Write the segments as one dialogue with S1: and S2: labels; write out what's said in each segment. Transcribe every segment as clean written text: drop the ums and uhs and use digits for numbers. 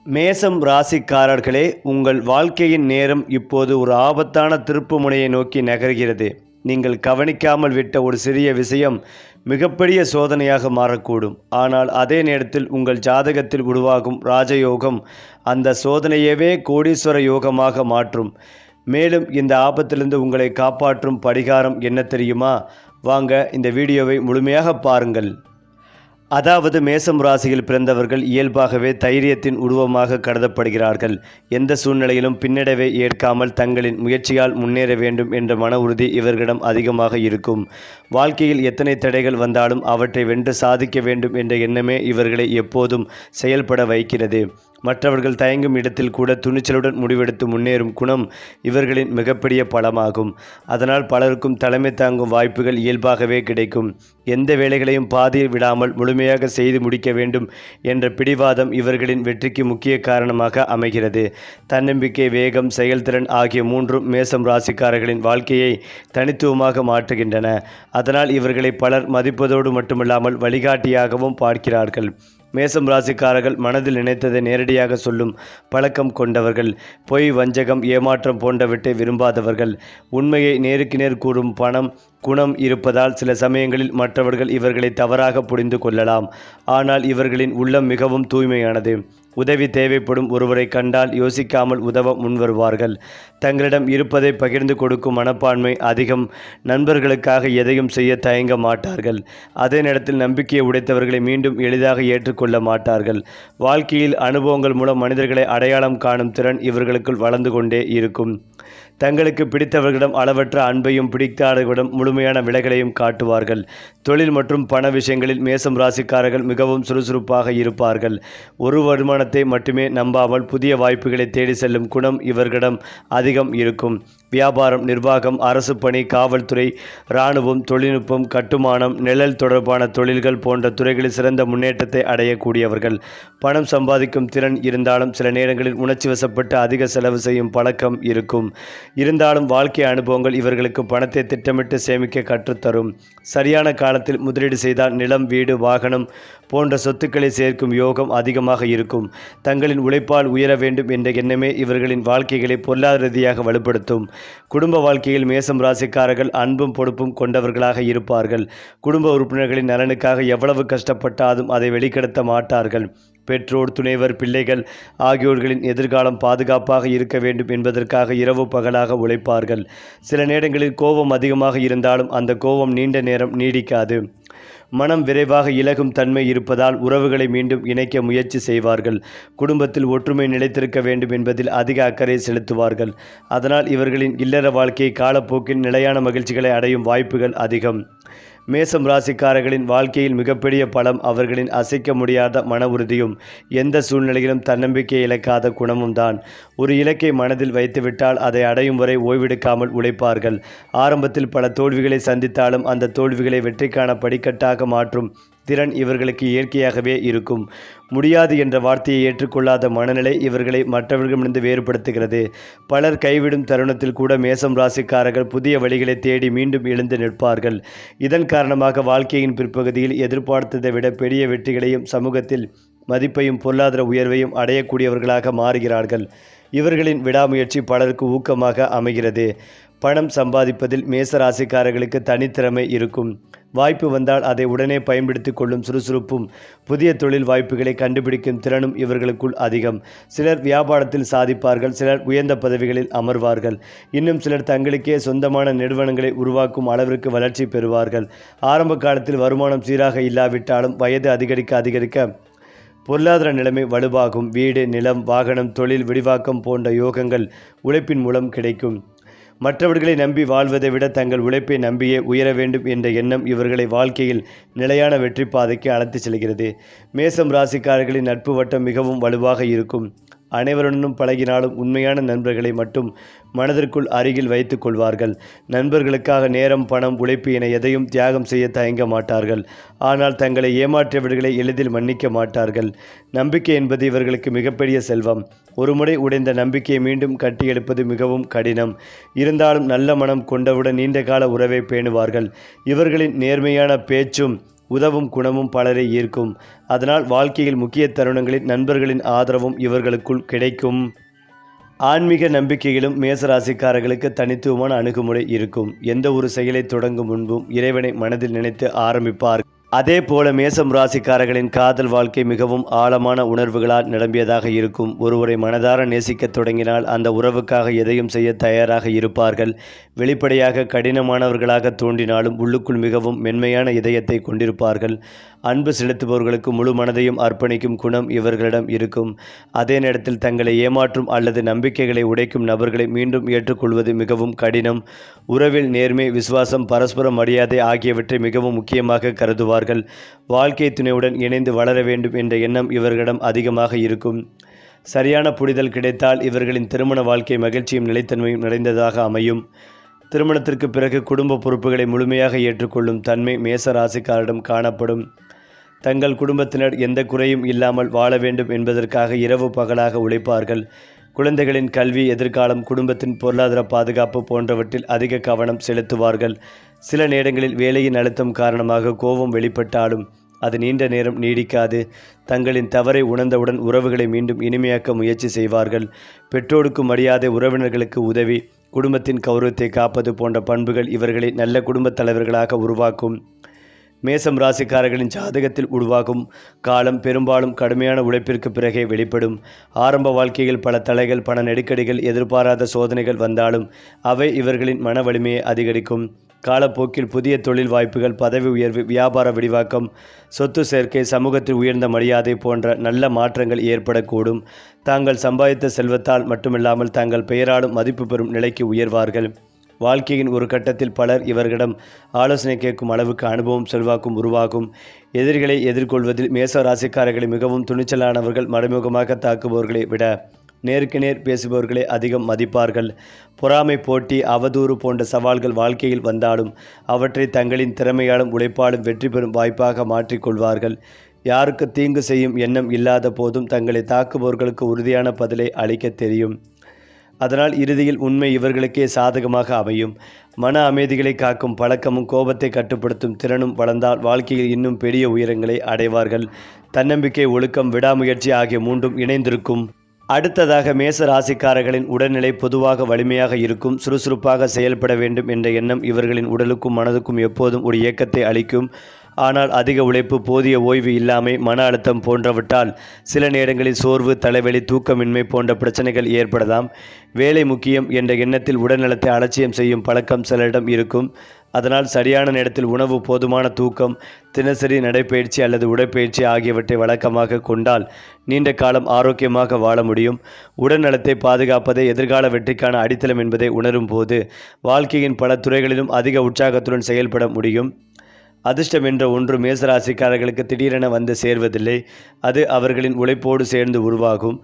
S1: மேசம் ராசிக்காரர்களே, உங்கள் வாழ்க்கையின் நேரம் இப்போது ஒரு ஆபத்தான திருப்புமுனையை நோக்கி நகர்கிறது. நீங்கள் கவனிக்காமல் விட்ட ஒரு சிறிய விஷயம் மிகப்பெரிய சோதனையாக மாறக்கூடும். ஆனால் அதே நேரத்தில் உங்கள் ஜாதகத்தில் உருவாகும் ராஜயோகம் அந்த சோதனையவே கோடீஸ்வர யோகமாக மாற்றும். மேலும் இந்த ஆபத்திலிருந்து உங்களை காப்பாற்றும் பரிகாரம் என்ன தெரியுமா? வாங்க இந்த வீடியோவை முழுமையாக பாருங்கள். அதாவது மேசம் ராசியில் பிறந்தவர்கள் இயல்பாகவே தைரியத்தின் உருவமாக கருதப்படுகிறார்கள். எந்த சூழ்நிலையிலும் பின்னடைவை ஏற்காமல் தங்களின் முயற்சியால் முன்னேற வேண்டும் என்ற மன உறுதி இவர்களிடம் அதிகமாக இருக்கும். வாழ்க்கையில் எத்தனை தடைகள் வந்தாலும் அவற்றை வென்று சாதிக்க வேண்டும் என்ற எண்ணமே இவர்களை எப்போதும் செயல்பட வைக்கிறது. மற்றவர்கள் தயங்கும் இடத்தில் கூட துணிச்சலுடன் முடிவெடுத்து முன்னேறும் குணம் இவர்களின் மிகப்பெரிய பலமாகும். அதனால் பலருக்கும் தலைமை தாங்கும் வாய்ப்புகள் இயல்பாகவே கிடைக்கும். எந்த வேலைகளையும் பாதியில் விடாமல் முழுமையாக செய்து முடிக்க வேண்டும் என்ற பிடிவாதம் இவர்களின் வெற்றிக்கு முக்கிய காரணமாக அமைகிறது. தன்னம்பிக்கை, வேகம், செயல்திறன் ஆகிய மூன்றும் மேசம் ராசிக்காரர்களின் வாழ்க்கையை தனித்துவமாக மாற்றுகின்றன. அதனால் இவர்களை பலர் மதிப்பதோடு மட்டுமல்லாமல் வழிகாட்டியாகவும் பார்க்கிறார்கள். மேசம் ராசிக்காரர்கள் மனதில் நினைத்ததை நேரடியாக சொல்லும் பழக்கம் கொண்டவர்கள். பொய், வஞ்சகம், ஏமாற்றம் போன்றவற்றை விரும்பாதவர்கள். உண்மையை நேருக்கு நேர் கூறும் குணம் இருப்பதால் சில சமயங்களில் மற்றவர்கள் இவர்களை தவறாக புரிந்து கொள்ளலாம். ஆனால் இவர்களின் உள்ளம் மிகவும் தூய்மையானது. உதவி தேவைப்படும் ஒருவரை கண்டால் யோசிக்காமல் உதவ முன்வருவார்கள். தங்களிடம் இருப்பதை பகிர்ந்து கொடுக்கும் மனப்பான்மை அதிகம். நண்பர்களுக்காக எதையும் செய்ய தயங்க மாட்டார்கள். அதே நேரத்தில் நம்பிக்கையை உடைத்தவர்களை மீண்டும் எளிதாக ஏற்றுக்கொள்ள மாட்டார்கள். வாழ்க்கையில் அனுபவங்கள் மூலம் மனிதர்களை அடையாளம் காணும் திறன் இவர்களுக்குள் வளர்ந்து கொண்டே இருக்கும். தங்களுக்கு பிடித்தவர்களிடம் அளவற்ற அன்பையும் பிடிக்காதவர்களிடம் முழுமையான விலைகளையும் காட்டுவார்கள். தொழில் மற்றும் பண விஷயங்களில் மேசம் ராசிக்காரர்கள் மிகவும் சுறுசுறுப்பாக இருப்பார்கள். ஒரு வருமானத்தை மட்டுமே நம்பாமல் புதிய வாய்ப்புகளை தேடி செல்லும் குணம் இவர்களிடம் அதிகம் இருக்கும். வியாபாரம், நிர்வாகம், அரசு பணி, காவல்துறை, இராணுவம், தொழில்நுட்பம், கட்டுமானம், நிழல் தொடர்பான தொழில்கள் போன்ற துறைகளில் சிறந்த முன்னேற்றத்தை அடையக்கூடியவர்கள். பணம் சம்பாதிக்கும் திறன் இருந்தாலும் சில நேரங்களில் உணர்ச்சி வசப்பட்டு அதிக செலவு செய்யும் பழக்கம் இருக்கும். இருந்தாலும் வாழ்க்கை அனுபவங்கள் இவர்களுக்கு பணத்தை திட்டமிட்டு சேமிக்க கற்றுத்தரும். சரியான காலத்தில் முதலீடு செய்தால் நிலம், வீடு, வாகனம் போன்ற சொத்துக்களை சேர்க்கும் யோகம் அதிகமாக இருக்கும். தங்களின் உழைப்பால் உயர வேண்டும் என்ற எண்ணமே இவர்களின் வாழ்க்கைகளை பொருளாதார ரீதியாக வலுப்படுத்தும். குடும்ப வாழ்க்கையில் மேசம் ராசிக்காரர்கள் அன்பும் பொறுப்பும் கொண்டவர்களாக இருப்பார்கள். குடும்ப உறுப்பினர்களின் நலனுக்காக எவ்வளவு கஷ்டப்பட்டாலும் அதை வெளிப்படுத்த மாட்டார்கள். பெற்றோர், துணைவர், பிள்ளைகள் ஆகியோர்களின் எதிர்காலம் பாதுகாப்பாக இருக்க வேண்டும் என்பதற்காக இரவு பகலாக உழைப்பார்கள். சில நேரங்களில் கோபம் அதிகமாக இருந்தாலும் அந்த கோபம் நீண்ட நேரம் நீடிக்காது. மனம் விரைவாக இலகும் தன்மை இருப்பதால் உறவுகளை மீண்டும் இணைக்க முயற்சி செய்வார்கள். குடும்பத்தில் ஒற்றுமை நிலைத்திருக்க வேண்டும் என்பதில் அதிக அக்கறை செலுத்துவார்கள். அதனால் இவர்களின் இல்லற வாழ்க்கை காலப்போக்கில் நிலையான மகிழ்ச்சிகளை அடையும் வாய்ப்புகள் அதிகம். மேசம் ராசிக்காரர்களின் வாழ்க்கையில் மிகப்பெரிய பலம் அவர்களின் அசைக்க முடியாத மன உறுதியும் எந்த சூழ்நிலையிலும் தன்னம்பிக்கை இழக்காத குணமும் தான். ஒரு இலக்கை மனதில் வைத்துவிட்டால் அதை அடையும் வரை ஓய்வெடுக்காமல் உழைப்பார்கள். ஆரம்பத்தில் பல தோல்விகளை சந்தித்தாலும் அந்த தோல்விகளை வெற்றிக்கான படிக்கட்டாக மாற்றும் திறன் இவர்களுக்கு இயற்கையாகவே இருக்கும். முடியாது என்ற வார்த்தையை ஏற்றுக்கொள்ளாத மனநிலை இவர்களை மற்றவர்களிடமிருந்து வேறுபடுத்துகிறது. பலர் கைவிடும் தருணத்தில் கூட மேசம் ராசிக்காரர்கள் புதிய வழிகளை தேடி மீண்டும் எழுந்து நிற்பார்கள். இதன் காரணமாக வாழ்க்கையின் பிற்பகுதியில் எதிர்பார்த்ததை விட பெரிய வெற்றிகளையும் சமூகத்தில் மதிப்பையும் பொருளாதார உயர்வையும் அடையக்கூடியவர்களாக மாறுகிறார்கள். இவர்களின் விடாமுயற்சி பலருக்கு ஊக்கமாக அமைகிறது. பணம் சம்பாதிப்பதில் மேச ராசிக்காரர்களுக்கு தனித்திறமை இருக்கும். வாய்ப்பு வந்தால் அதை உடனே பயன்படுத்தி கொள்ளும் சுறுசுறுப்பும் புதிய தொழில் வாய்ப்புகளை கண்டுபிடிக்கும் திறனும் இவர்களுக்குள் அதிகம். சிலர் வியாபாரத்தில் சாதிப்பார்கள். சிலர் உயர்ந்த பதவிகளில் அமர்வார்கள். இன்னும் சிலர் தங்களுக்கே சொந்தமான நிறுவனங்களை உருவாக்கும் அளவிற்கு வளர்ச்சி பெறுவார்கள். ஆரம்ப காலத்தில் வருமானம் சீராக இல்லாவிட்டாலும் வயது அதிகரிக்க பொருளாதார நிலைமை வலுவாகும். வீடு, நிலம், வாகனம், தொழில் விரிவாக்கம் போன்ற யோகங்கள் உழைப்பின் மூலம் கிடைக்கும். மற்றவர்களை நம்பி வாழ்வதை விட தங்கள் உழைப்பை நம்பியே உயர வேண்டும் என்ற எண்ணம் இவர்களை வாழ்க்கையில் நிலையான வெற்றி பாதைக்கு அழைத்து செல்கிறது. மேசம் ராசிக்காரர்களின் நட்பு வட்டம் மிகவும் வலுவாக இருக்கும். அனைவருடனும் பழகினாலும் உண்மையான நண்பர்களை மட்டும் மனதிற்குள் அருகில் வைத்து கொள்வார்கள். நண்பர்களுக்காக நேரம், பணம், உழைப்பு என எதையும் தியாகம் செய்ய தயங்க மாட்டார்கள். ஆனால் தங்களை ஏமாற்றியவர்களை எளிதில் மன்னிக்க மாட்டார்கள். நம்பிக்கை என்பது இவர்களுக்கு மிகப்பெரிய செல்வம். ஒருமுறை உடைந்த நம்பிக்கையை மீண்டும் கட்டியெழுப்பது மிகவும் கடினம். இருந்தாலும் நல்ல மனம் கொண்டவுடன் நீண்ட கால உறவை பேணுவார்கள். இவர்களின் நேர்மையான பேச்சும் உதவும் குணமும் பலரை ஈர்க்கும். அதனால் வாழ்க்கையில் முக்கிய தருணங்களில் நண்பர்களின் ஆதரவும் இவர்களுக்குள் கிடைக்கும். ஆன்மீக நம்பிக்கையிலும் மேசராசிக்காரர்களுக்கு தனித்துவமான அணுகுமுறை இருக்கும். எந்த ஒரு செயலை தொடங்கும் முன்பும் இறைவனை மனதில் நினைத்து ஆரம்பிப்பார். அதே போல மேசம் ராசிக்காரர்களின் காதல் வாழ்க்கை மிகவும் ஆழமான உணர்வுகளால் நிரம்பியதாக இருக்கும். ஒருவரை மனதார நேசிக்கத் தொடங்கினால் அந்த உறவுக்காக எதையும் செய்ய தயாராக இருப்பார்கள். வெளிப்படையாக கடினமானவர்களாக தோன்றினாலும் உள்ளுக்குள் மிகவும் மென்மையான இதயத்தை கொண்டிருப்பார்கள். அன்பு செலுத்துபவர்களுக்கு முழு மனதையும் அர்ப்பணிக்கும் குணம் இவர்களிடம் இருக்கும். அதே நேரத்தில் தங்களை ஏமாற்றும் அல்லது நம்பிக்கைகளை உடைக்கும் நபர்களை மீண்டும் ஏற்றுக்கொள்வது மிகவும் கடினம். உறவில் நேர்மை, விசுவாசம், பரஸ்பர மரியாதை ஆகியவற்றை மிகவும் முக்கியமாக கருதுவார்கள். வாழ்க்கை துணையுடன் இணைந்து வளர வேண்டும் என்ற எண்ணம் இவர்களிடம் அதிகமாக இருக்கும். சரியான புரிதல் கிடைத்தால் இவர்களின் திருமண வாழ்க்கை மகிழ்ச்சியும் நிலைத்தன்மையும் நிறைந்ததாக அமையும். திருமணத்திற்கு பிறகு குடும்ப பொறுப்புகளை முழுமையாக ஏற்றுக்கொள்ளும் தன்மை மேச ராசிக்காரிடம் காணப்படும். தங்கள் குடும்பத்தினர் எந்த குறையும் இல்லாமல் வாழ வேண்டும் என்பதற்காக இரவு பகலாக உழைப்பார்கள். குழந்தைகளின் கல்வி, எதிர்காலம், குடும்பத்தின் பொருளாதார பாதுகாப்பு போன்றவற்றில் அதிக கவனம் செலுத்துவார்கள். சில நேரங்களில் வேலையின் அழுத்தம் காரணமாக கோபம் வெளிப்பட்டாலும் அது நீண்ட நேரம் நீடிக்காது. தங்களின் தவறை உணர்ந்தவுடன் உறவுகளை மீண்டும் இனிமையாக்க முயற்சி செய்வார்கள். பெற்றோருக்கு மரியாதை, உறவினர்களுக்கு உதவி, குடும்பத்தின் கௌரவத்தை காப்பது போன்ற பண்புகள் இவர்களை நல்ல குடும்பத் தலைவர்களாக உருவாக்கும். மேசம் ராசிக்காரர்களின் ஜாதகத்தில் உருவாகும் காலம் பெரும்பாலும் கடுமையான உழைப்பிற்கு பிறகே வெளிப்படும். ஆரம்ப வாழ்க்கையில் பல தடைகள், பண நெருக்கடிகள், எதிர்பாராத சோதனைகள் வந்தாலும் அவை இவர்களின் மன வலிமையை அதிகரிக்கும். காலப்போக்கில் புதிய தொழில் வாய்ப்புகள், பதவி உயர்வு, வியாபார விரிவாக்கம், சொத்து சேர்க்கை, சமூகத்தில் உயர்ந்த மரியாதை போன்ற நல்ல மாற்றங்கள் ஏற்படக்கூடும். தாங்கள் சம்பாதித்த செல்வத்தால் மட்டுமில்லாமல் தங்கள் பெயராலும் மதிப்பு பெறும் நிலைக்கு உயர்வார்கள். வாழ்க்கையின் ஒரு கட்டத்தில் பலர் இவர்களிடம் ஆலோசனை கேட்கும் அளவுக்கு அனுபவம், செல்வாக்கும் உருவாகும். எதிரிகளை எதிர்கொள்வதில் மேச ராசிக்காரர்களை மிகவும் துணிச்சலானவர்கள். மறைமுகமாக தாக்குபவர்களை விட நேருக்கு நேர் பேசுபவர்களை அதிகம் மதிப்பார்கள். பொறாமை, போட்டி, அவதூறு போன்ற சவால்கள் வாழ்க்கையில் வந்தாலும் அவற்றை தங்களின் திறமையாலும் உழைப்பாலும் வெற்றி பெறும் வாய்ப்பாக மாற்றிக்கொள்வார்கள். யாருக்கு தீங்கு செய்யும் எண்ணம் இல்லாத போதும் தங்களை தாக்குபவர்களுக்கு உறுதியான பதிலை அளிக்க தெரியும். அதனால் இறுதியில் உண்மை இவர்களுக்கே சாதகமாக அமையும். மன அமைதிகளை காக்கும் பழக்கமும் கோபத்தை கட்டுப்படுத்தும் திறனும் வளர்ந்தால் வாழ்க்கையில் இன்னும் பெரிய உயரங்களை அடைவார்கள். தன்னம்பிக்கை, ஒழுக்கம், விடாமுயற்சி ஆகிய மூன்றும் இணைந்திருக்கும். அடுத்ததாக மேச ராசிக்காரர்களின் உடல்நிலை பொதுவாக வலிமையாக இருக்கும். சுறுசுறுப்பாக செயல்பட வேண்டும் என்ற எண்ணம் இவர்களின் உடலுக்கும் மனதுக்கும் எப்போதும் ஒரு இயக்கத்தை அளிக்கும். ஆனால் அதிக உழைப்பு, போதிய ஓய்வு இல்லாமை, மன அழுத்தம் போன்றவற்றால் சில நேரங்களில் சோர்வு, தலைவலி, தூக்கமின்மை போன்ற பிரச்சனைகள் ஏற்படலாம். வேலை முக்கியம் என்ற எண்ணத்தில் உடல்நலத்தை அலட்சியம் செய்யும் பழக்கம் சிலரிடம் இருக்கும். அதனால் சரியான நேரத்தில் உணவு, போதுமான தூக்கம், தினசரி நடைப்பயிற்சி அல்லது உடற்பயிற்சி ஆகியவற்றை வழக்கமாக கொண்டால் நீண்ட காலம் ஆரோக்கியமாக வாழ முடியும். உடல்நலத்தை பாதுகாப்பதே எதிர்கால வெற்றிக்கான அடித்தளம் என்பதை உணரும் போது வாழ்க்கையின் பல துறைகளிலும் அதிக உற்சாகத்துடன் செயல்பட முடியும். அதிர்ஷ்டம் என்ற ஒன்று மேசராசிக்காரர்களுக்கு திடீரென வந்து சேர்வதில்லை. அது அவர்களின் உழைப்போடு சேர்ந்து உருவாகும்.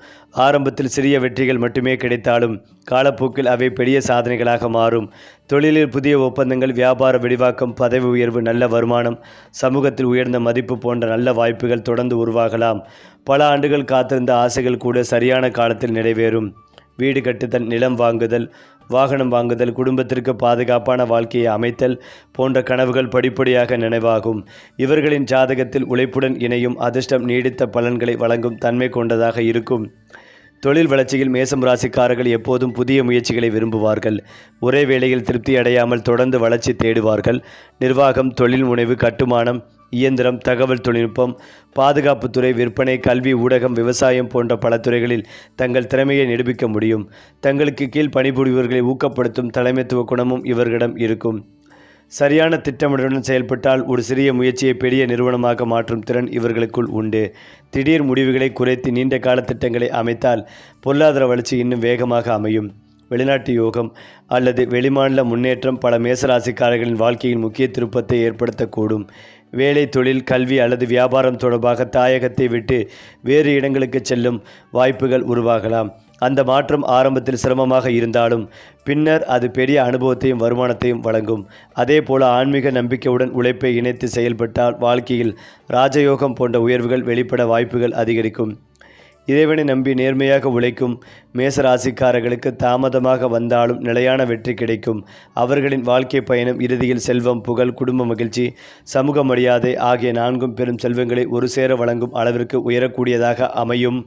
S1: ஆரம்பத்தில் சிறிய வெற்றிகள் மட்டுமே கிடைத்தாலும் காலப்போக்கில் அவை பெரிய சாதனைகளாக மாறும். தொழிலில் புதிய ஒப்பந்தங்கள், வியாபார விரிவாக்கம், பதவி உயர்வு, நல்ல வருமானம், சமூகத்தில் உயர்ந்த மதிப்பு போன்ற நல்ல வாய்ப்புகள் தொடர்ந்து உருவாகலாம். பல ஆண்டுகள் காத்திருந்த ஆசைகள் கூட சரியான காலத்தில் நிறைவேறும். வீடு கட்டுதல், நிலம் வாங்குதல், வாகனம் வாங்குதல், குடும்பத்திற்கு பாதுகாப்பான வாழ்க்கையை அமைத்தல் போன்ற கனவுகள் படிப்படியாக நினைவாகும். இவர்களின் ஜாதகத்தில் உழைப்புடன் இணையும் அதிர்ஷ்டம் நீடித்த பலன்களை வழங்கும் தன்மை கொண்டதாக இருக்கும். தொழில் வளர்ச்சியில் மேசம் ராசிக்காரர்கள் எப்போதும் புதிய முயற்சிகளை விரும்புவார்கள். ஒரே வேளையில் திருப்தி அடையாமல் தொடர்ந்து வளர்ச்சி தேடுவார்கள். நிர்வாகம், தொழில் முனைவு, கட்டுமானம், இயந்திரம், தகவல் தொழில்நுட்பம், பாதுகாப்புத்துறை, விற்பனை, கல்வி, ஊடகம், விவசாயம் போன்ற பல துறைகளில் தங்கள் திறமையை நிரூபிக்க முடியும். தங்களுக்கு கீழ் பணிபுரிபவர்களை ஊக்கப்படுத்தும் தலைமைத்துவ குணமும் இவர்களிடம் இருக்கும். சரியான திட்டமிடலுடன் செயல்பட்டால் ஒரு சிறிய முயற்சியை பெரிய நிறுவனமாக மாற்றும் திறன் இவர்களுக்குள் உண்டு. திடீர் முடிவுகளை குறைத்து நீண்ட கால திட்டங்களை அமைத்தால் பொருளாதார வளர்ச்சி இன்னும் வேகமாக அமையும். வெளிநாட்டு யோகம் அல்லது வெளிமாநில முன்னேற்றம் பல மேசராசிக்காரர்களின் வாழ்க்கையின் முக்கிய திருப்பத்தை ஏற்படுத்தக்கூடும். வேலை, தொழில், கல்வி அல்லது வியாபாரம் தொடர்பாக தாயகத்தை விட்டு வேறு இடங்களுக்கு செல்லும் வாய்ப்புகள் உருவாகலாம். அந்த மாற்றம் ஆரம்பத்தில் சிரமமாக இருந்தாலும் பின்னர் அது பெரிய அனுபவத்தையும் வருமானத்தையும் வழங்கும். அதே போல ஆன்மீக நம்பிக்கையுடன் உழைப்பை இணைத்து செயல்பட்டால் வாழ்க்கையில் ராஜயோகம் போன்ற உயர்வுகள் வெளிப்பட வாய்ப்புகள் அதிகரிக்கும். இறைவனை நம்பி நேர்மையாக உழைக்கும் மேசராசிக்காரர்களுக்கு தாமதமாக வந்தாலும் நிலையான வெற்றி கிடைக்கும். அவர்களின் வாழ்க்கை பயணம் இறுதியில் செல்வம், புகழ், குடும்ப மகிழ்ச்சி, சமூக மரியாதை ஆகிய 4 பெரும் செல்வங்களை ஒரு சேர வழங்கும் அளவிற்கு உயரக்கூடியதாக அமையும்.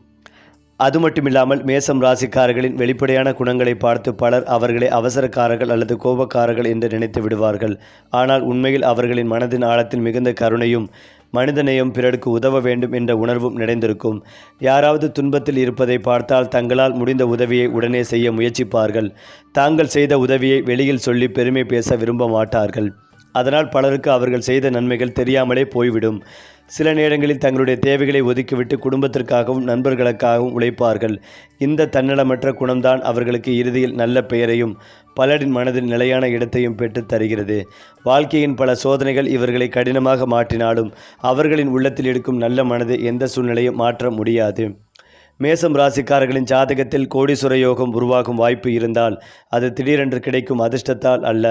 S1: அது மட்டுமில்லாமல் மேசம் ராசிக்காரர்களின் வெளிப்படையான குணங்களை பார்த்து பலர் அவர்களை அவசரக்காரர்கள் அல்லது கோபக்காரர்கள் என்று நினைத்து விடுவார்கள். ஆனால் உண்மையில் அவர்களின் மனதின் ஆழத்தில் மிகுந்த கருணையும் மனிதநேயம், பிறருக்கு உதவ வேண்டும் என்ற உணர்வும் நிறைந்திருக்கும். யாராவது துன்பத்தில் இருப்பதை பார்த்தால் தங்களால் முடிந்த உதவியை உடனே செய்ய முயற்சிப்பார்கள். தாங்கள் செய்த உதவியை வெளியில் சொல்லி பெருமை பேச விரும்ப மாட்டார்கள். அதனால் பலருக்கு அவர்கள் செய்த நன்மைகள் தெரியாமலே போய்விடும். சில நேரங்களில் தங்களுடைய தேவைகளை ஒதுக்கிவிட்டு குடும்பத்திற்காகவும் நண்பர்களுக்காகவும் உழைப்பார்கள். இந்த தன்னலமற்ற குணம்தான் அவர்களுக்கு இறுதியில் நல்ல பெயரையும் பலரின் மனதில் நிலையான இடத்தையும் பெற்றுத் தருகிறது. வாழ்க்கையின் பல சோதனைகள் இவர்களை கடினமாக மாற்றினாலும் அவர்களின் உள்ளத்தில் இருக்கும் நல்ல மனதை எந்த சூழ்நிலையும் மாற்ற முடியாது. மேசம் ராசிக்காரர்களின் ஜாதகத்தில் கோடீஸ்வர யோகம் உருவாகும் வாய்ப்பு இருந்தால் அது திடீரென்று கிடைக்கும் அதிர்ஷ்டத்தால் அல்ல,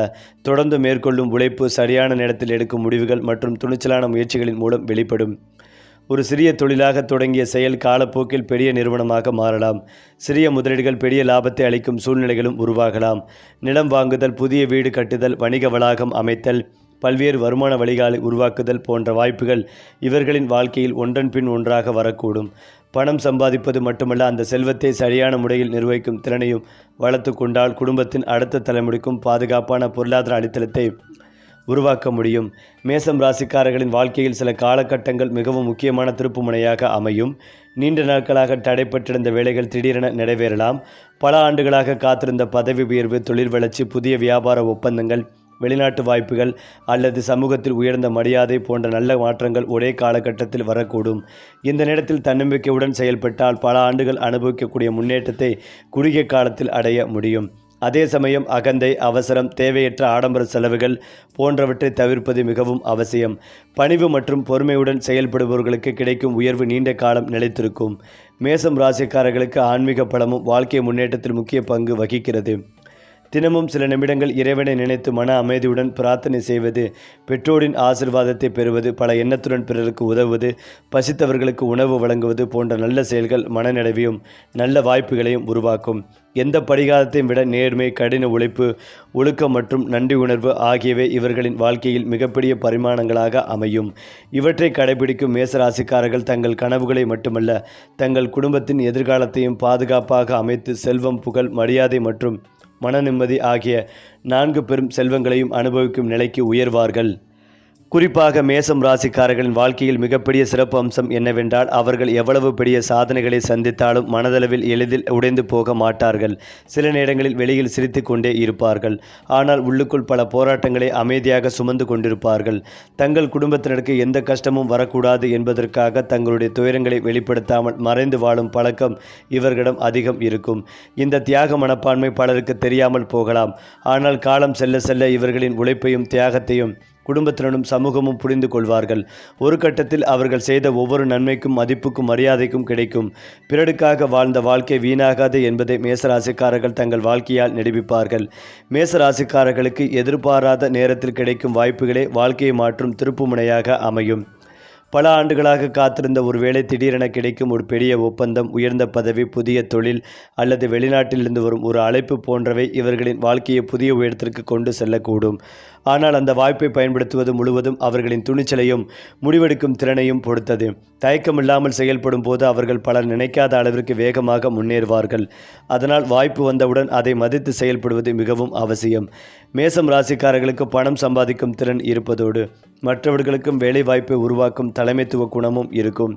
S1: தொடர்ந்து மேற்கொள்ளும் உழைப்பு, சரியான நேரத்தில் எடுக்கும் முடிவுகள் மற்றும் துணிச்சலான முயற்சிகளின் மூலம் வெளிப்படும். ஒரு சிறிய தொழிலாக தொடங்கிய செயல் காலப்போக்கில் பெரிய நிறுவனமாக மாறலாம். சிறிய முதலீடுகள் பெரிய லாபத்தை அளிக்கும் சூழ்நிலைகளும் உருவாகலாம். நிலம் வாங்குதல், புதிய வீடு கட்டுதல், வணிக வளாகம் அமைத்தல், பல்வேறு வருமான வழிகளை உருவாக்குதல் போன்ற வாய்ப்புகள் இவர்களின் வாழ்க்கையில் ஒன்றன் பின் ஒன்றாக வரக்கூடும். பணம் சம்பாதிப்பது மட்டுமல்ல, அந்த செல்வத்தை சரியான முறையில் நிர்வகிக்கும் திறனையும் வளர்த்து கொண்டால் குடும்பத்தின் அடுத்த தலைமுறைக்கும் பாதுகாப்பான பொருளாதார அடித்தளத்தை உருவாக்க முடியும். மேசம் ராசிக்காரர்களின் வாழ்க்கையில் சில காலகட்டங்கள் மிகவும் முக்கியமான திருப்புமுனையாக அமையும். நீண்ட நாட்களாக தடைப்பட்டிருந்த வேலைகள் திடீரென நிறைவேறலாம். பல ஆண்டுகளாக காத்திருந்த பதவி உயர்வு, தொழில் வளர்ச்சி, புதிய வியாபார ஒப்பந்தங்கள், வெளிநாட்டு வாய்ப்புகள் அல்லது சமூகத்தில் உயர்ந்த மரியாதை போன்ற நல்ல மாற்றங்கள் ஒரே காலகட்டத்தில் வரக்கூடும். இந்த நேரத்தில் தன்னம்பிக்கையுடன் செயல்பட்டால் பல ஆண்டுகள் அனுபவிக்கக்கூடிய முன்னேற்றத்தை குறுகிய காலத்தில் அடைய முடியும். அதே சமயம் அகந்தை, அவசரம், தேவையற்ற ஆடம்பர செலவுகள் போன்றவற்றை தவிர்ப்பது மிகவும் அவசியம். பணிவு மற்றும் பொறுமையுடன் செயல்படுபவர்களுக்கு கிடைக்கும் உயர்வு நீண்ட காலம் நிலைத்திருக்கும். மேசம் ராசிக்காரர்களுக்கு ஆன்மீக பலமும் வாழ்க்கை முன்னேற்றத்தில் முக்கிய பங்கு வகிக்கிறது. தினமும் சில நிமிடங்கள் இறைவனை நினைத்து மன அமைதியுடன் பிரார்த்தனை செய்வது, பெற்றோரின் ஆசிர்வாதத்தை பெறுவது, பல எண்ணத்துடன் பிறருக்கு உதவுவது, பசித்தவர்களுக்கு உணவு வழங்குவது போன்ற நல்ல செயல்கள் மனநிறைவையும் நல்ல வாய்ப்புகளையும் உருவாக்கும். எந்த பரிகாரத்தையும் விட நேர்மை, கடின உழைப்பு, ஒழுக்கம் மற்றும் நன்றி உணர்வு ஆகியவை இவர்களின் வாழ்க்கையில் மிகப்பெரிய பரிமாணங்களாக அமையும். இவற்றை கடைபிடிக்கும் மேசராசிக்காரர்கள் தங்கள் கனவுகளை மட்டுமல்ல, தங்கள் குடும்பத்தின் எதிர்காலத்தையும் பாதுகாப்பாக அமைத்து செல்வம், புகழ், மரியாதை மற்றும் மன நிம்மதி ஆகிய 4 பெரும் செல்வங்களையும் அனுபவிக்கும் நிலைக்கு உயர்வார்கள். குறிப்பாக மேசம் ராசிக்காரர்களின் வாழ்க்கையில் மிகப்பெரிய சிறப்பு அம்சம் என்னவென்றால், அவர்கள் எவ்வளவு பெரிய சாதனைகளை சந்தித்தாலும் மனதளவில் எளிதில் உடைந்து போக மாட்டார்கள். சில நேரங்களில் வெளியில் சிரித்து கொண்டே இருப்பார்கள். ஆனால் உள்ளுக்குள் பல போராட்டங்களை அமைதியாக சுமந்து கொண்டிருப்பார்கள். தங்கள் குடும்பத்தினருக்கு எந்த கஷ்டமும் வரக்கூடாது என்பதற்காக தங்களுடைய துயரங்களை வெளிப்படுத்தாமல் மறைந்து வாழும் பழக்கம் இவர்களிடம் அதிகம் இருக்கும். இந்த தியாக மனப்பான்மை பலருக்கு தெரியாமல் போகலாம். ஆனால் காலம் செல்ல செல்ல இவர்களின் உழைப்பையும் தியாகத்தையும் குடும்பத்தினரும் சமூகமும் புரிந்து கொள்வார்கள். ஒரு கட்டத்தில் அவர்கள் செய்த ஒவ்வொரு நன்மைக்கும் மதிப்புக்கும் மரியாதைக்கும் கிடைக்கும். பிறருக்காக வாழ்ந்த வாழ்க்கை வீணாகாது என்பதை மேசராசிக்காரர்கள் தங்கள் வாழ்க்கையால் நிரூபிப்பார்கள். மேசராசிக்காரர்களுக்கு எதிர்பாராத நேரத்தில் கிடைக்கும் வாய்ப்புகளே வாழ்க்கையை மாற்றும் திருப்புமுனையாக அமையும். பல ஆண்டுகளாக காத்திருந்த ஒரு வேளை திடீரென கிடைக்கும் ஒரு பெரிய ஒப்பந்தம், உயர்ந்த பதவி, புதிய தொழில் அல்லது வெளிநாட்டிலிருந்து வரும் ஒரு அழைப்பு போன்றவை இவர்களின் வாழ்க்கையை புதிய உயரத்திற்கு கொண்டு செல்லக்கூடும். ஆனால் அந்த வாய்ப்பை பயன்படுத்துவது முழுவதும் அவர்களின் துணிச்சலையும் முடிவெடுக்கும் திறனையும் பொறுத்தது. தயக்கமில்லாமல் செயல்படும் போது அவர்கள் பலர் நினைக்காத அளவிற்கு வேகமாக முன்னேறுவார்கள். அதனால் வாய்ப்பு வந்தவுடன் அதை மதித்து செயல்படுவது மிகவும் அவசியம். மேசம் ராசிக்காரர்களுக்கு பணம் சம்பாதிக்கும் திறன் இருப்பதோடு மற்றவர்களுக்கும் வேலை வாய்ப்பை உருவாக்கும் தலைமைத்துவ குணமும் இருக்கும்.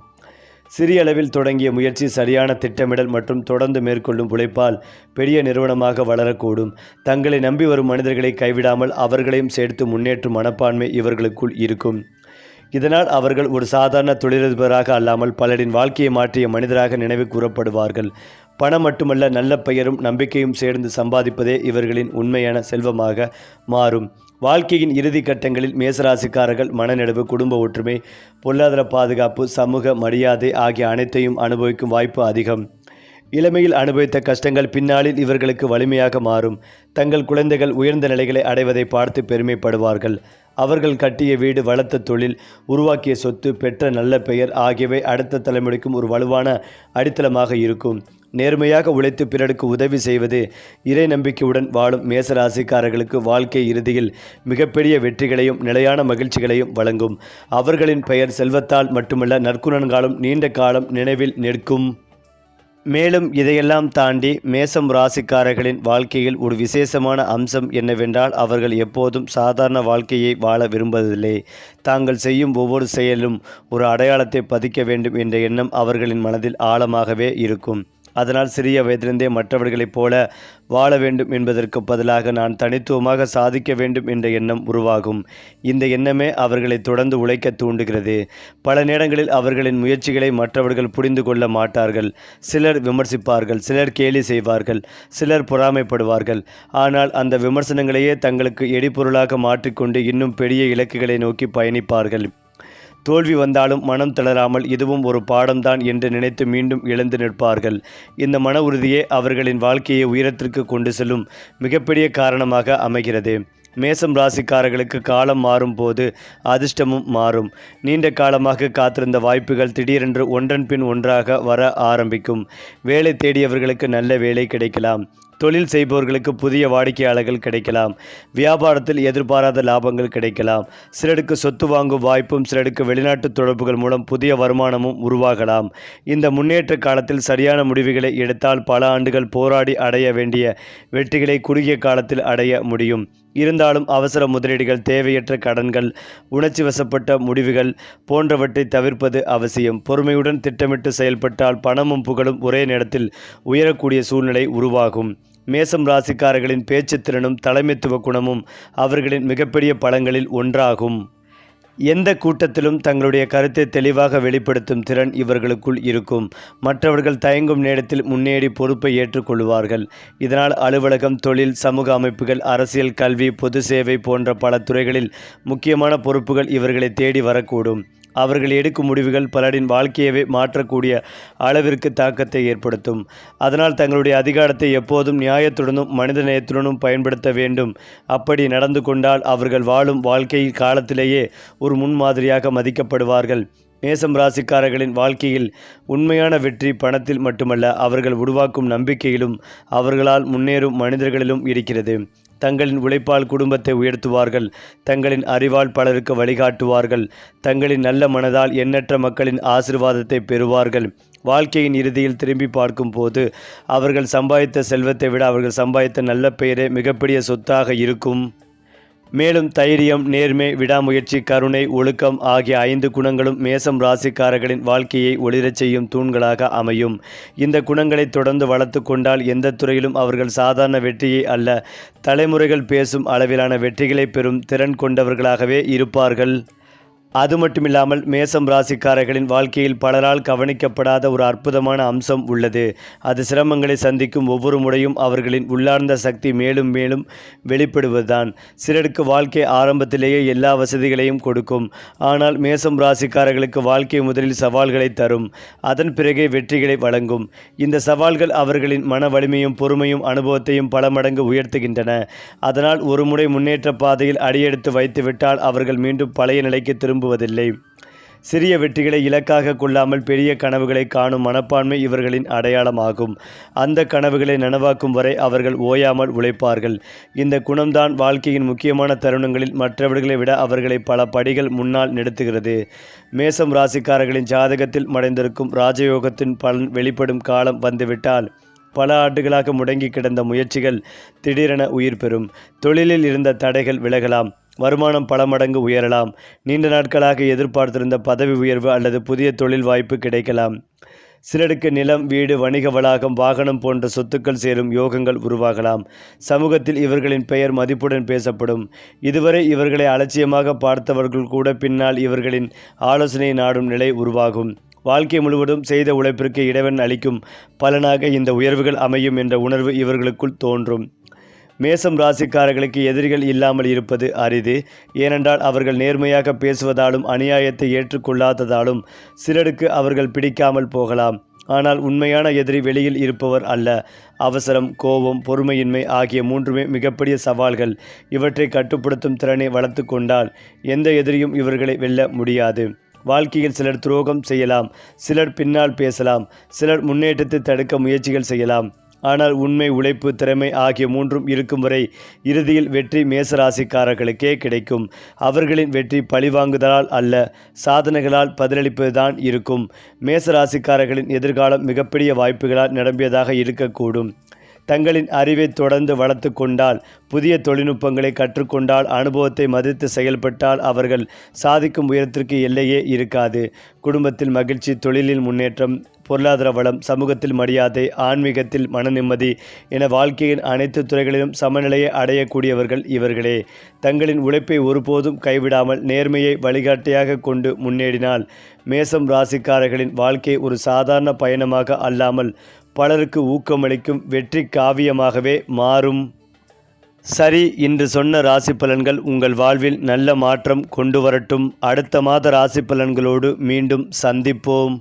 S1: சிறிய அளவில் தொடங்கிய முயற்சி சரியான திட்டமிடல் மற்றும் தொடர்ந்து மேற்கொள்ளும் உழைப்பால் பெரிய நிறுவனமாக வளரக்கூடும். தங்களை நம்பி வரும் மனிதர்களை கைவிடாமல் அவர்களையும் சேர்த்து முன்னேற்றும் மனப்பான்மை இவர்களுக்குள் இருக்கும். இதனால் அவர்கள் ஒரு சாதாரண தொழிலதிபராக அல்லாமல் பலரின் வாழ்க்கையை மாற்றிய மனிதராக நினைவு கூறப்படுவார்கள். பணம் மட்டுமல்ல, நல்ல பெயரும் நம்பிக்கையும் சேர்ந்து சம்பாதிப்பதே இவர்களின் உண்மையான செல்வமாக மாறும். வாழ்க்கையின் இறுதி கட்டங்களில் மேசராசிக்காரர்கள் மனநிறைவு, குடும்ப ஒற்றுமை, பொருளாதார பாதுகாப்பு, சமூக மரியாதை ஆகிய அனைத்தையும் அனுபவிக்கும் வாய்ப்பு அதிகம். இளமையில் அனுபவித்த கஷ்டங்கள் பின்னாளில் இவர்களுக்கு வலிமையாக மாறும். தங்கள் குழந்தைகள் உயர்ந்த நிலைகளை அடைவதை பார்த்து பெருமைப்படுவார்கள். அவர்கள் கட்டிய வீடு, வளர்த்த தொழில், உருவாக்கிய சொத்து, பெற்ற நல்ல பெயர் ஆகியவை அடுத்த தலைமுறைக்கும் ஒரு வலுவான அடித்தளமாக இருக்கும். நேர்மையாக உழைத்து பிறருக்கு உதவி செய்வது, இறை நம்பிக்கையுடன் வாழும் மேசராசிக்காரர்களுக்கு வாழ்க்கை இறுதியில் மிகப்பெரிய வெற்றிகளையும் நிலையான மகிழ்ச்சிகளையும் வழங்கும். அவர்களின் பெயர் செல்வத்தால் மட்டுமல்ல, நற்குணங்காலும் நீண்ட காலம் நினைவில் நிற்கும். மேலும் இதையெல்லாம் தாண்டி மேசம் ராசிக்காரர்களின் வாழ்க்கையில் ஒரு விசேஷமான அம்சம் என்னவென்றால், அவர்கள் எப்போதும் சாதாரண வாழ்க்கையை வாழ விரும்புவதில்லை. தாங்கள் செய்யும் ஒவ்வொரு செயலும் ஒரு அடையாளத்தை பதிக்க வேண்டும் என்ற எண்ணம் அவர்களின் மனதில் ஆழமாகவே இருக்கும். அதனால் சிறிய வயதிலிருந்தே மற்றவர்களைப் போல வாழ வேண்டும் என்பதற்கு பதிலாக நான் தனித்துவமாக சாதிக்க வேண்டும் என்ற எண்ணம் உருவாகும். இந்த எண்ணமே அவர்களை தொடர்ந்து உழைக்க தூண்டுகிறது. பல நேரங்களில் அவர்களின் முயற்சிகளை மற்றவர்கள் புரிந்து கொள்ள மாட்டார்கள். சிலர் விமர்சிப்பார்கள், சிலர் கேலி செய்வார்கள், சிலர் பொறாமைப்படுவார்கள். ஆனால் அந்த விமர்சனங்களையே தங்களுக்கு எரிபொருளாக மாற்றிக்கொண்டு இன்னும் பெரிய இலக்குகளை நோக்கி பயணிப்பார்கள். தோல்வி வந்தாலும் மனம் தளராமல் இதுவும் ஒரு பாடம்தான் என்று நினைத்து மீண்டும் எழுந்து நிற்பார்கள். இந்த மன உறுதியே அவர்களின் வாழ்க்கையை உயரத்திற்கு கொண்டு செல்லும் மிகப்பெரிய காரணமாக அமைகிறது. மேசம் ராசிக்காரர்களுக்கு காலம் மாறும் போது அதிர்ஷ்டமும் மாறும். நீண்ட காலமாக காத்திருந்த வாய்ப்புகள் திடீரென்று ஒன்றன் பின் ஒன்றாக வர ஆரம்பிக்கும். வேலை தேடியவர்களுக்கு நல்ல வேலை கிடைக்கலாம். தொழில் செய்பவர்களுக்கு புதிய வாடிக்கையாளர்கள் கிடைக்கலாம். வியாபாரத்தில் எதிர்பாராத லாபங்கள் கிடைக்கலாம். சிலருக்கு சொத்து வாங்கும் வாய்ப்பும், சிலருக்கு வெளிநாட்டு தொடர்புகள் மூலம் புதிய வருமானமும் உருவாகலாம். இந்த முன்னேற்ற காலத்தில் சரியான முடிவுகளை எடுத்தால் பல ஆண்டுகள் போராடி அடைய வேண்டிய வெற்றிகளை குறுகிய காலத்தில் அடைய முடியும். இருந்தாலும் அவசர முதலீடுகள், தேவையற்ற கடன்கள், உணர்ச்சி வசப்பட்ட முடிவுகள் போன்றவற்றை தவிர்ப்பது அவசியம். பொறுமையுடன் திட்டமிட்டு செயல்பட்டால் பணமும் புகழும் ஒரே நேரத்தில் உயரக்கூடிய சூழ்நிலை உருவாகும். மேசம் ராசிக்காரர்களின் பேச்சுத்திறனும் தலைமைத்துவ குணமும் அவர்களின் மிகப்பெரிய பலங்களில் ஒன்றாகும். எந்த கூட்டத்திலும் தங்களுடைய கருத்தை தெளிவாக வெளிப்படுத்தும் திறன் இவர்களுக்குள் இருக்கும். மற்றவர்கள் தயங்கும் நேரத்தில் முன்னேறி பொறுப்பை ஏற்றுக்கொள்வார்கள். இதனால் அலுவலகம், தொழில், சமூக அமைப்புகள், அரசியல், கல்வி, பொது சேவை போன்ற பல துறைகளில் முக்கியமான பொறுப்புகள் இவர்களை தேடி வரக்கூடும். அவர்கள் எடுக்கும் முடிவுகள் பலரின் வாழ்க்கையவே மாற்றக்கூடிய அளவிற்கு தாக்கத்தை ஏற்படுத்தும். அதனால் தங்களுடைய அதிகாரத்தை எப்போதும் நியாயத்துடனும் மனித நேயத்துடனும் பயன்படுத்த வேண்டும். அப்படி நடந்து கொண்டால் அவர்கள் வாழும் வாழ்க்கை காலத்திலேயே ஒரு முன்மாதிரியாக மதிக்கப்படுவார்கள். மேசம் ராசிக்காரர்களின் வாழ்க்கையில் உண்மையான வெற்றி பணத்தில் மட்டுமல்ல, அவர்கள் உருவாக்கும் நம்பிக்கையிலும் அவர்களால் முன்னேறும் மனிதர்களிலும் இருக்கிறது. தங்களின் உழைப்பால் குடும்பத்தை உயர்த்துவார்கள். தங்களின் அறிவால் பலருக்கு வழிகாட்டுவார்கள். தங்களின் நல்ல மனதால் எண்ணற்ற மக்களின் ஆசீர்வாதத்தை பெறுவார்கள். வாழ்க்கையின் இறுதியில் திரும்பி பார்க்கும் போது அவர்கள் சம்பாதித்த செல்வத்தை விட அவர்கள் சம்பாதித்த நல்ல பெயரே மிகப்பெரிய சொத்தாக இருக்கும். மேலும் தைரியம், நேர்மை, விடாமுயற்சி, கருணை, ஒழுக்கம் ஆகிய 5 குணங்களும் மேசம் ராசிக்காரர்களின் வாழ்க்கையை ஒளிரச் செய்யும் தூண்களாக அமையும். இந்த குணங்களை தொடர்ந்து வளர்த்து கொண்டால் எந்த துறையிலும் அவர்கள் சாதாரண வெற்றியை அல்ல, தலைமுறைகள் பேசும் அளவிலான வெற்றிகளை பெறும் திறன் கொண்டவர்களாகவே இருப்பார்கள். அது மட்டுமில்லாமல் மேசம் ராசிக்காரர்களின் வாழ்க்கையில் பலரால் கவனிக்கப்படாத ஒரு அற்புதமான அம்சம் உள்ளது. அது சிரமங்களை சந்திக்கும் ஒவ்வொரு முறையும் அவர்களின் உள்ளார்ந்த சக்தி மேலும் மேலும் வெளிப்படுவதுதான். சிலருக்கு வாழ்க்கை ஆரம்பத்திலேயே எல்லா வசதிகளையும் கொடுக்கும். ஆனால் மேசம் ராசிக்காரர்களுக்கு வாழ்க்கை முதலில் சவால்களை தரும். அதன் பிறகே வெற்றிகளை வழங்கும். இந்த சவால்கள் அவர்களின் மன வலிமையும் பொறுமையும் அனுபவத்தையும் பல மடங்கு உயர்த்துகின்றன. அதனால் ஒரு முறை முன்னேற்ற பாதையில் அடியெடுத்து வைத்துவிட்டால் அவர்கள் மீண்டும் பழைய நிலைக்கு திரும்புவதில்லை. சிறிய வெற்றிகளை இலக்காக கொள்ளாமல் பெரிய கனவுகளை காணும் மனப்பான்மை இவர்களின் அடையாளமாகும். அந்த கனவுகளை நனவாக்கும் வரை அவர்கள் ஓயாமல் உழைப்பார்கள். இந்த குணம்தான் வாழ்க்கையின் முக்கியமான தருணங்களில் மற்றவர்களை விட அவர்களை பல படிகள் முன்னால் நிறுத்துகிறது. மேசம் ராசிக்காரர்களின் ஜாதகத்தில் மறைந்திருக்கும் ராஜயோகத்தின் பலன் வெளிப்படும் காலம் வந்துவிட்டால் பல ஆண்டுகளாக முடங்கி கிடந்த முயற்சிகள் திடீரென உயிர் பெறும். தொழிலில் இருந்த தடைகள் விலகலாம். வருமானம் பல மடங்கு உயரலாம். நீண்ட நாட்களாக எதிர்பார்த்திருந்த பதவி உயர்வு அல்லது புதிய தொழில் வாய்ப்பு கிடைக்கலாம். சிலருக்கு நிலம், வீடு, வணிக வளாகம், வாகனம் போன்ற சொத்துக்கள் சேரும் யோகங்கள் உருவாகலாம். சமூகத்தில் இவர்களின் பெயர் மதிப்புடன் பேசப்படும். இதுவரை இவர்களை அலட்சியமாக பார்த்தவர்கள் கூட பின்னால் இவர்களின் ஆலோசனை நாடும் நிலை உருவாகும். வாழ்க்கை முழுவதும் செய்த உழைப்பிற்கு இறைவன் அளிக்கும் பலனாக இந்த உயர்வுகள் அமையும் என்ற உணர்வு இவர்களுக்குள் தோன்றும். மேசம் ராசிக்காரர்களுக்கு எதிரிகள் இல்லாமல் இருப்பது அரிது. ஏனென்றால் அவர்கள் நேர்மையாக பேசுவதாலும் அநியாயத்தை ஏற்றுக்கொள்ளாததாலும் சிலருக்கு அவர்கள் பிடிக்காமல் போகலாம். ஆனால் உண்மையான எதிரி வெளியில் இருப்பவர் அல்ல. அவசரம், கோபம், பொறுமையின்மை ஆகிய மூன்றுமே மிகப்பெரிய சவால்கள். இவற்றை கட்டுப்படுத்தும் திறனை வளர்த்து கொண்டால் எந்த எதிரியும் இவர்களை வெல்ல முடியாது. வாழ்க்கையில் சிலர் துரோகம் செய்யலாம், சிலர் பின்னால் பேசலாம், சிலர் முன்னேற்றத்தை தடுக்க முயற்சிகள் செய்யலாம். ஆனால் உண்மை, உழைப்பு, திறமை ஆகிய மூன்றும் இருக்கும் வரை இறுதியில் வெற்றி மேசராசிக்காரர்களுக்கே கிடைக்கும். அவர்களின் வெற்றி பழிவாங்குதலால் அல்ல, சாதனைகளால் பதிலளிப்பதுதான் இருக்கும். மேசராசிக்காரர்களின் எதிர்காலம் மிகப்பெரிய வாய்ப்புகளால் நிரம்பியதாக இருக்கக்கூடும். தங்களின் அறிவை தொடர்ந்து வளர்த்து கொண்டால், புதிய தொழில்நுட்பங்களை கற்றுக்கொண்டால், அனுபவத்தை மதித்து செயல்பட்டால் அவர்கள் சாதிக்கும் உயரத்திற்கு எல்லையே இருக்காது. குடும்பத்தில் மகிழ்ச்சி, தொழிலில் முன்னேற்றம், பொருளாதார வளம், சமூகத்தில் மரியாதை, ஆன்மீகத்தில் மனநிம்மதி என வாழ்க்கையின் அனைத்து துறைகளிலும் சமநிலையை அடையக்கூடியவர்கள் இவர்களே. தங்களின் உழைப்பை ஒருபோதும் கைவிடாமல் நேர்மையை வழிகாட்டியாக கொண்டு முன்னேறினால் மேசம் ராசிக்காரர்களின் வாழ்க்கை ஒரு சாதாரண பயணமாக அல்லாமல் பலருக்கு ஊக்கமளிக்கும் வெற்றி காவியமாகவே மாறும். சரி, இன்று சொன்ன ராசி பலன்கள் உங்கள் வாழ்வில் நல்ல மாற்றம் கொண்டு வரட்டும். அடுத்த மாத ராசி பலன்களோடு மீண்டும் சந்திப்போம்.